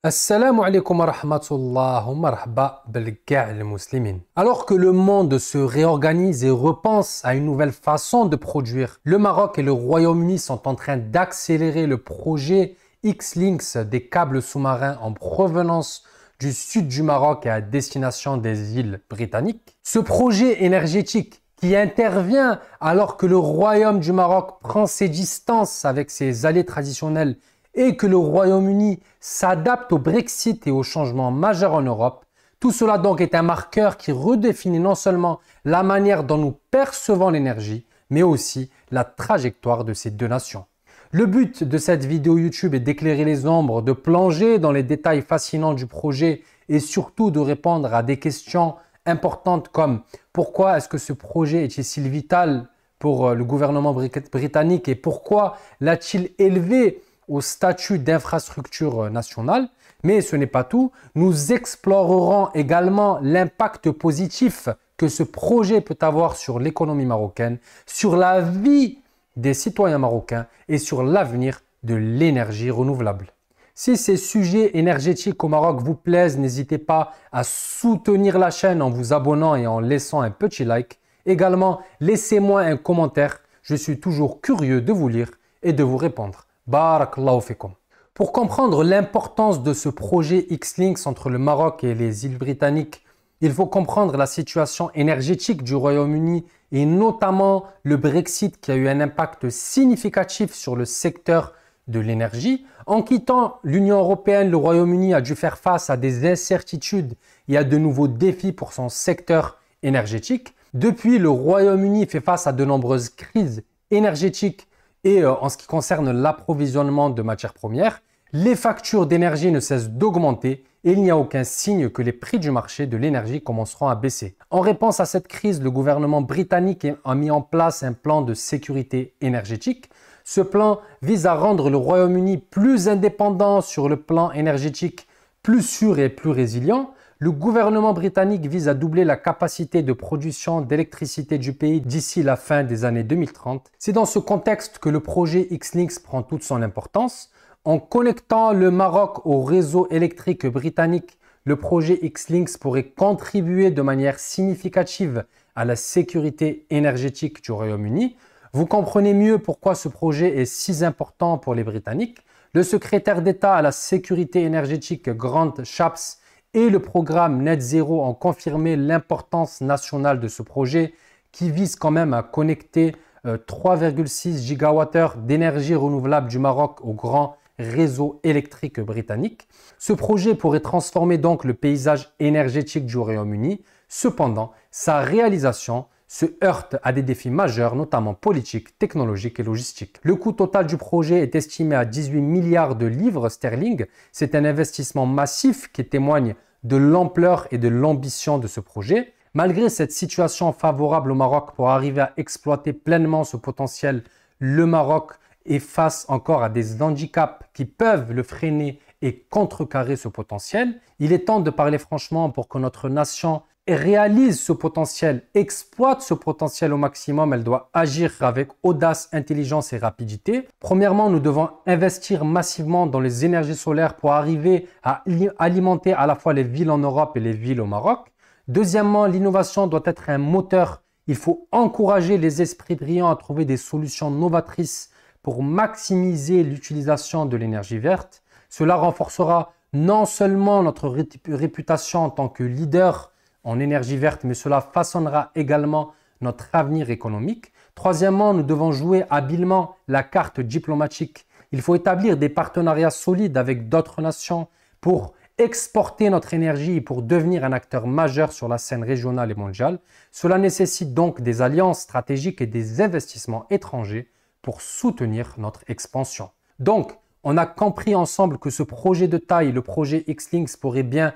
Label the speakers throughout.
Speaker 1: Assalamu alaikum wa rahmatullah wa marhaba bilka'al muslimin. Alors que le monde se réorganise et repense à une nouvelle façon de produire, le Maroc et le Royaume-Uni sont en train d'accélérer le projet X-Links des câbles sous-marins en provenance du sud du Maroc et à destination des îles britanniques. Ce projet énergétique qui intervient alors que le Royaume du Maroc prend ses distances avec ses alliés traditionnels et que le Royaume-Uni s'adapte au Brexit et aux changements majeurs en Europe, tout cela donc est un marqueur qui redéfinit non seulement la manière dont nous percevons l'énergie, mais aussi la trajectoire de ces deux nations. Le but de cette vidéo YouTube est d'éclairer les ombres, de plonger dans les détails fascinants du projet et surtout de répondre à des questions importantes comme pourquoi est-ce que ce projet est-il vital pour le gouvernement britannique et pourquoi l'a-t-il élevé au statut d'infrastructure nationale. Mais ce n'est pas tout. Nous explorerons également l'impact positif que ce projet peut avoir sur l'économie marocaine, sur la vie des citoyens marocains et sur l'avenir de l'énergie renouvelable. Si ces sujets énergétiques au Maroc vous plaisent, n'hésitez pas à soutenir la chaîne en vous abonnant et en laissant un petit like. Également, laissez-moi un commentaire. Je suis toujours curieux de vous lire et de vous répondre. Barakallahu fikum. Pour comprendre l'importance de ce projet X-Links entre le Maroc et les îles britanniques, il faut comprendre la situation énergétique du Royaume-Uni et notamment le Brexit qui a eu un impact significatif sur le secteur de l'énergie. En quittant l'Union européenne, le Royaume-Uni a dû faire face à des incertitudes et à de nouveaux défis pour son secteur énergétique. Depuis, le Royaume-Uni fait face à de nombreuses crises énergétiques et en ce qui concerne l'approvisionnement de matières premières, les factures d'énergie ne cessent d'augmenter et il n'y a aucun signe que les prix du marché de l'énergie commenceront à baisser. En réponse à cette crise, le gouvernement britannique a mis en place un plan de sécurité énergétique. Ce plan vise à rendre le Royaume-Uni plus indépendant sur le plan énergétique, plus sûr et plus résilient. Le gouvernement britannique vise à doubler la capacité de production d'électricité du pays d'ici la fin des années 2030. C'est dans ce contexte que le projet X-Links prend toute son importance. En connectant le Maroc au réseau électrique britannique, le projet X-Links pourrait contribuer de manière significative à la sécurité énergétique du Royaume-Uni. Vous comprenez mieux pourquoi ce projet est si important pour les Britanniques. Le secrétaire d'État à la sécurité énergétique Grant Shapps et le programme Net Zero ont confirmé l'importance nationale de ce projet qui vise quand même à connecter 3,6 gigawattheures d'énergie renouvelable du Maroc au grand réseau électrique britannique. Ce projet pourrait transformer donc le paysage énergétique du Royaume-Uni. Cependant, sa réalisation se heurte à des défis majeurs, notamment politiques, technologiques et logistiques. Le coût total du projet est estimé à 18 milliards de livres sterling. C'est un investissement massif qui témoigne de l'ampleur et de l'ambition de ce projet. Malgré cette situation favorable au Maroc pour arriver à exploiter pleinement ce potentiel, le Maroc est face encore à des handicaps qui peuvent le freiner et contrecarrer ce potentiel. Il est temps de parler franchement pour que notre nation réalise ce potentiel, exploite ce potentiel au maximum. Elle doit agir avec audace, intelligence et rapidité. Premièrement, nous devons investir massivement dans les énergies solaires pour arriver à alimenter à la fois les villes en Europe et les villes au Maroc. Deuxièmement, l'innovation doit être un moteur. Il faut encourager les esprits brillants à trouver des solutions novatrices pour maximiser l'utilisation de l'énergie verte. Cela renforcera non seulement notre réputation en tant que leader en énergie verte, mais cela façonnera également notre avenir économique. Troisièmement, nous devons jouer habilement la carte diplomatique. Il faut établir des partenariats solides avec d'autres nations pour exporter notre énergie et pour devenir un acteur majeur sur la scène régionale et mondiale. Cela nécessite donc des alliances stratégiques et des investissements étrangers pour soutenir notre expansion. Donc, on a compris ensemble que ce projet de taille, le projet X-Links, pourrait bien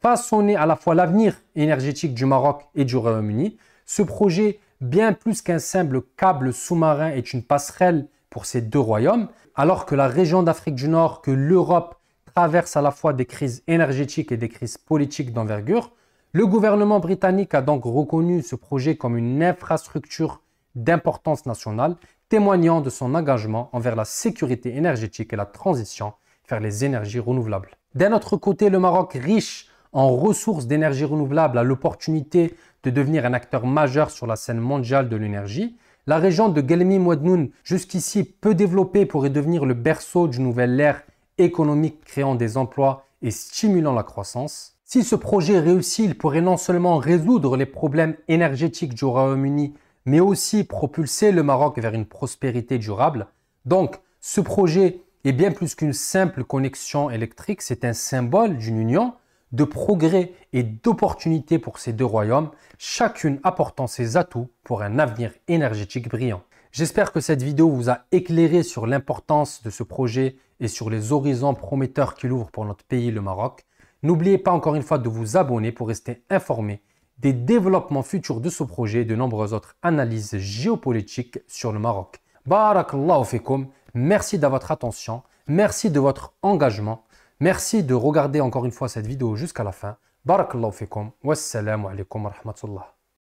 Speaker 1: façonner à la fois l'avenir énergétique du Maroc et du Royaume-Uni. Ce projet, bien plus qu'un simple câble sous-marin, est une passerelle pour ces deux royaumes, alors que la région d'Afrique du Nord, que l'Europe traverse à la fois des crises énergétiques et des crises politiques d'envergure. Le gouvernement britannique a donc reconnu ce projet comme une infrastructure d'importance nationale, témoignant de son engagement envers la sécurité énergétique et la transition vers les énergies renouvelables. D'un autre côté, le Maroc, riche en ressources d'énergie renouvelable, a l'opportunité de devenir un acteur majeur sur la scène mondiale de l'énergie. La région de Guelmi-Mouadnoun, jusqu'ici peu développée, pourrait devenir le berceau d'une nouvelle ère économique créant des emplois et stimulant la croissance. Si ce projet réussit, il pourrait non seulement résoudre les problèmes énergétiques du Royaume-Uni, mais aussi propulser le Maroc vers une prospérité durable. Donc, ce projet est bien plus qu'une simple connexion électrique, c'est un symbole d'une union, de progrès et d'opportunités pour ces deux royaumes, chacune apportant ses atouts pour un avenir énergétique brillant. J'espère que cette vidéo vous a éclairé sur l'importance de ce projet et sur les horizons prometteurs qu'il ouvre pour notre pays, le Maroc. N'oubliez pas encore une fois de vous abonner pour rester informé des développements futurs de ce projet et de nombreuses autres analyses géopolitiques sur le Maroc. Barakallahu fikum, merci de votre attention, merci de votre engagement. Merci de regarder encore une fois cette vidéo jusqu'à la fin. Barakallahu fikum. Wassalamu alaikum wa rahmatullah.